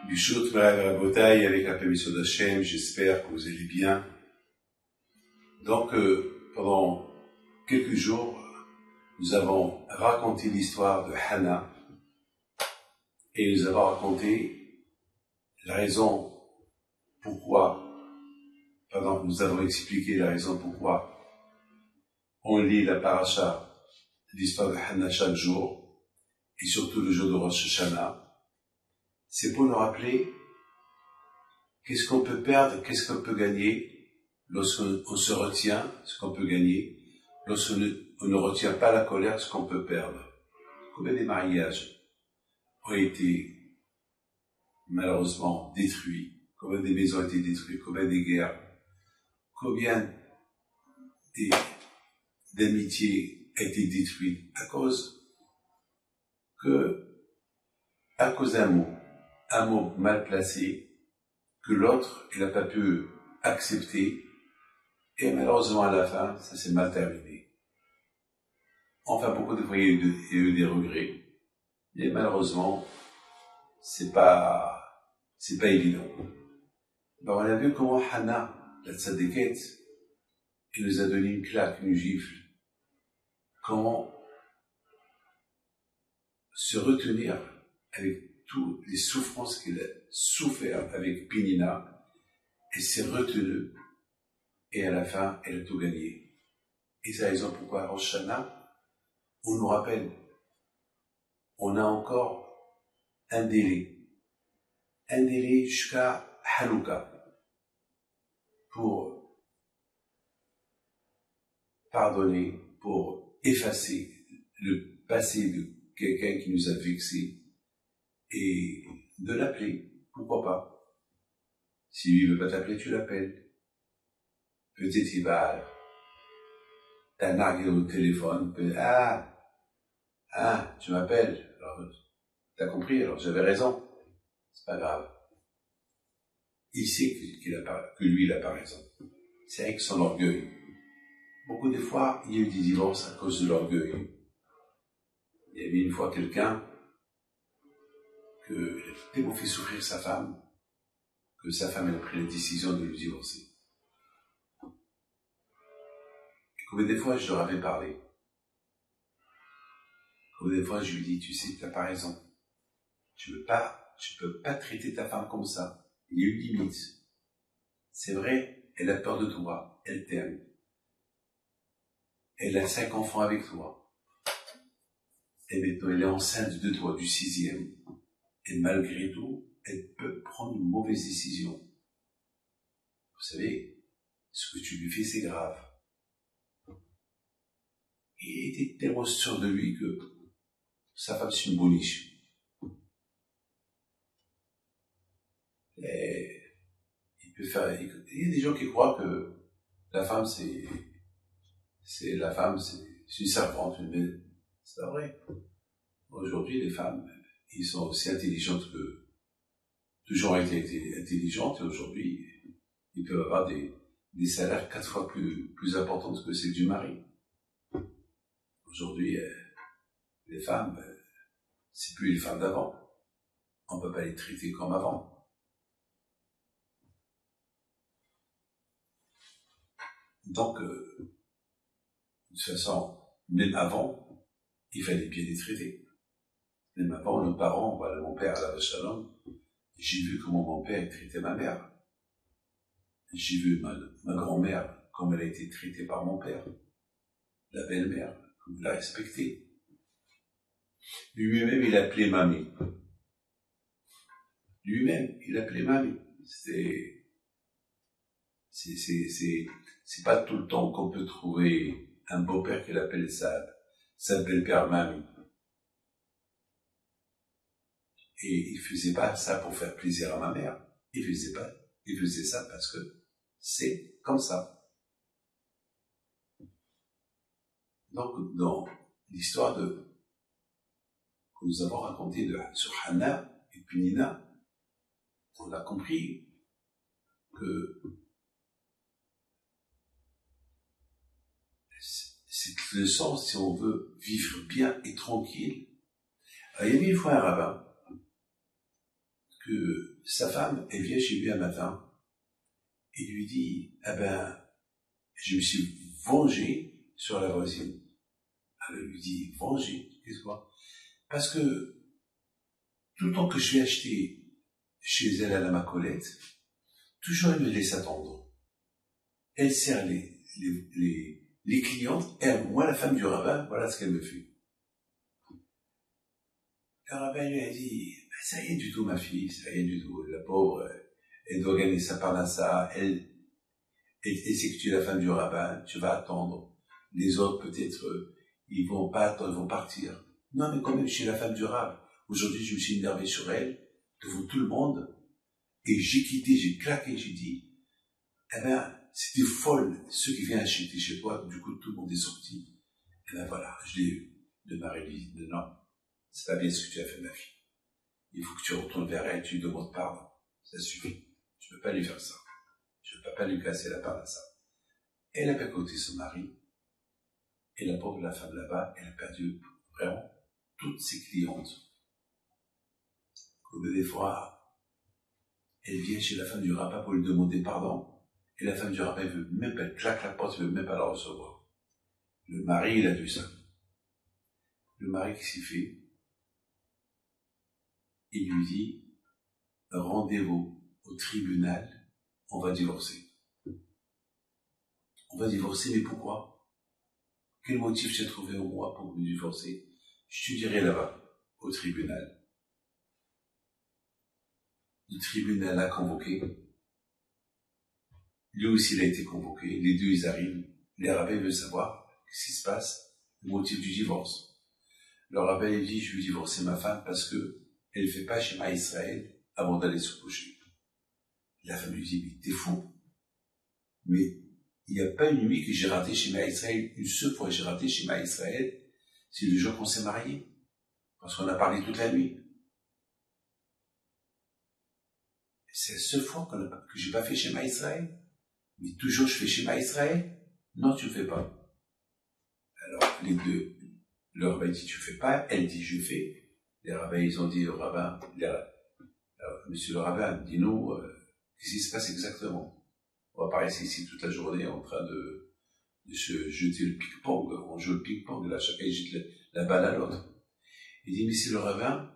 Bishut Rabotai, avec la permission d'Hachem, j'espère que vous allez bien. Donc, pendant quelques jours, nous avons raconté l'histoire de Hannah et nous avons raconté la raison pourquoi, nous avons expliqué la raison pourquoi on lit la paracha, l'histoire de Hannah chaque jour et surtout le jour de Rosh Hashanah. C'est pour nous rappeler qu'est-ce qu'on peut perdre, qu'est-ce qu'on peut gagner lorsqu'on se retient, ce qu'on peut gagner, lorsqu'on ne retient pas la colère, ce qu'on peut perdre. Combien des mariages ont été malheureusement détruits, combien des maisons ont été détruites, combien des guerres, combien d'amitiés ont été détruites à cause d'un mot mal placé, que l'autre, il n'a pas pu accepter, et malheureusement à la fin, ça s'est mal terminé. Enfin, beaucoup de fois, il y a eu des regrets, mais malheureusement, c'est pas évident. Ben, on a vu comment Hannah, la tzadékette, elle nous a donné une claque, une gifle. Comment se retenir avec toutes les souffrances qu'elle a souffert avec Pénina, elle s'est retenue, et à la fin, elle a tout gagné. Et c'est la raison pourquoi, à Rosh Hashanah, on nous rappelle, on a encore un délai jusqu'à Hanouka, pour pardonner, pour effacer le passé de quelqu'un qui nous a vexés, et de l'appeler, pourquoi pas. Si lui ne veut pas t'appeler, tu l'appelles. Peut-être il va t'as nargué au téléphone, tu m'appelles, alors t'as compris, alors j'avais raison, c'est pas grave. Il sait que lui il a pas raison. C'est avec son orgueil. Beaucoup de fois, il y a eu des divorces à cause de l'orgueil. Il y avait une fois quelqu'un il a tellement fait souffrir sa femme, que sa femme elle a pris la décision de le divorcer. Et combien de fois je leur avais parlé, combien de fois je lui dis, tu sais, tu n'as pas raison. Tu peux pas traiter ta femme comme ça. Il y a une limite. C'est vrai, elle a peur de toi, elle t'aime. Elle a 5 enfants avec toi. Et maintenant, elle est enceinte de toi, du 6e. Et malgré tout, elle peut prendre une mauvaise décision. Vous savez, ce que tu lui fais, c'est grave. Il était tellement sûr de lui que sa femme, c'est une boniche. Et il y a des gens qui croient que la femme, c'est une servante, c'est pas vrai. Aujourd'hui, les femmes, ils sont aussi intelligentes que, toujours été intelligentes, et aujourd'hui, ils peuvent avoir des salaires 4 fois plus importants que ceux du mari. Aujourd'hui, les femmes, c'est plus les femmes d'avant. On ne peut pas les traiter comme avant. Donc, de toute façon, même avant, il fallait bien les traiter. Même avant, nos parents, voilà, mon père, à la Shalom, j'ai vu comment mon père traitait ma mère. J'ai vu ma grand-mère, comme elle a été traitée par mon père. La belle-mère, comme il l'a respectée. Lui-même, il appelait mamie. C'est pas tout le temps qu'on peut trouver un beau-père qui l'appelle sa belle-père mamie. Et il faisait pas ça pour faire plaisir à ma mère. Il faisait ça parce que c'est comme ça. Donc, dans l'histoire que nous avons racontée sur Hannah et Pénina, on a compris que cette leçon, si on veut vivre bien et tranquille. Alors, il y avait une fois un rabbin que sa femme, elle vient chez lui un matin et lui dit, ah ben, je me suis vengé sur la voisine. Elle lui dit, vengé, qu'est-ce que parce que tout le temps que je vais acheter chez elle à la Macolette, toujours elle me laisse attendre. Elle sert les clientes, et moi, la femme du rabbin, voilà ce qu'elle me fait. Le rabbin lui a dit, ça y est du tout ma fille, ça y est du tout, la pauvre, elle doit gagner sa parnassa, elle sait que tu es la femme du rabbin, tu vas attendre. Les autres, peut-être, ils vont pas attendre, ils vont partir. Non, mais quand même, je suis la femme du rabbin. Aujourd'hui, je me suis énervé sur elle, devant tout le monde, et j'ai quitté, j'ai claqué, j'ai dit, eh ben, c'était folle, ceux qui viennent acheter chez toi, du coup, tout le monde est sorti. Et ben voilà, je l'ai eu. Le mari lui dit, non, c'est pas bien ce que tu as fait, ma fille. Il faut que tu retournes vers elle, tu lui demandes pardon. Ça suffit. Tu peux pas lui faire ça. Je ne peux pas lui casser la part à ça. Elle a percuté son mari, et la pauvre, la femme là-bas, elle a perdu vraiment toutes ses clientes. Comme des fois, elle vient chez la femme du rabbin pour lui demander pardon, et la femme du rabbin veut même pas, elle claque la porte, elle veut même pas la recevoir. Le mari, il a vu ça. Le mari qui s'y fait, il lui dit, rendez-vous au tribunal, on va divorcer. On va divorcer, mais pourquoi? Quel motif j'ai trouvé en moi pour me divorcer? Je te dirai là-bas, au tribunal. Le tribunal a convoqué. Lui aussi, il a été convoqué. Les deux, ils arrivent. Les rabbins veulent savoir ce qui se passe, le motif du divorce. Le rabbin, il dit, je veux divorcer ma femme parce que elle ne fait pas Shema Israël avant d'aller se coucher. La femme lui dit, mais t'es fou. Mais il n'y a pas une nuit que j'ai raté Shema Israël. Une seule fois que j'ai raté Shema Israël, c'est le jour qu'on s'est mariés. Parce qu'on a parlé toute la nuit. C'est la seule fois que j'ai pas fait Shema Israël. Mais toujours je fais Shema Israël. Non, tu ne fais pas. Alors, les deux, le rabbin dit, tu ne fais pas. Elle dit, je fais. Les rabbins, ils ont dit au rabbin, monsieur le rabbin, dis-nous, qu'est-ce qui se passe exactement? On va pas rester ici toute la journée en train de se jeter le ping-pong. On joue le ping-pong, là, chacun jette la balle à l'autre. Il dit, monsieur le rabbin,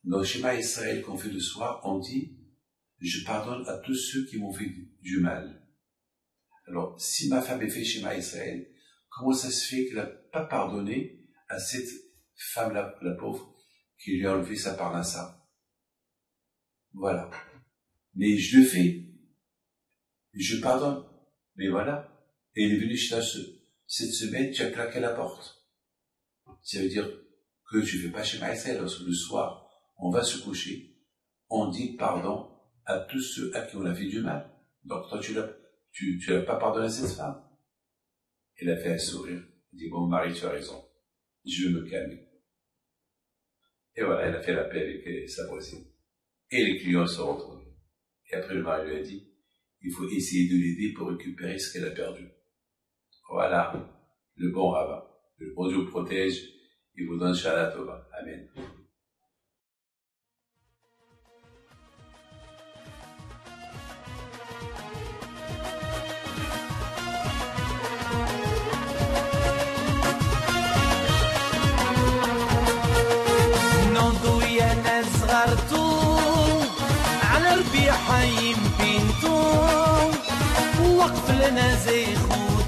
dans le schéma Israël qu'on fait le soir, on dit, je pardonne à tous ceux qui m'ont fait du mal. Alors, si ma femme est fait schéma Israël, comment ça se fait qu'elle n'a pas pardonné à cette femme, la pauvre, qui lui a enlevé sa parnassa? Voilà. Mais je le fais. Je pardonne. Mais voilà. Et il est venu chez toi cette semaine, tu as claqué la porte. Ça veut dire que tu ne fais pas schéma Israël, lorsque le soir, on va se coucher, on dit pardon à tous ceux à qui on a fait du mal. Donc toi, tu l'as pas pardonné à cette femme. Elle a fait un sourire. Elle dit, bon mari, tu as raison. Je vais me calmer. Et voilà, elle a fait la paix avec sa voisine. Et les clients se sont retrouvés. Et après, le mari lui a dit, il faut essayer de l'aider pour récupérer ce qu'elle a perdu. Voilà, le bon rabbin. Le bon Dieu vous protège et vous donne Shala Tova. Amen. حي بنتو وقف لنا زي خو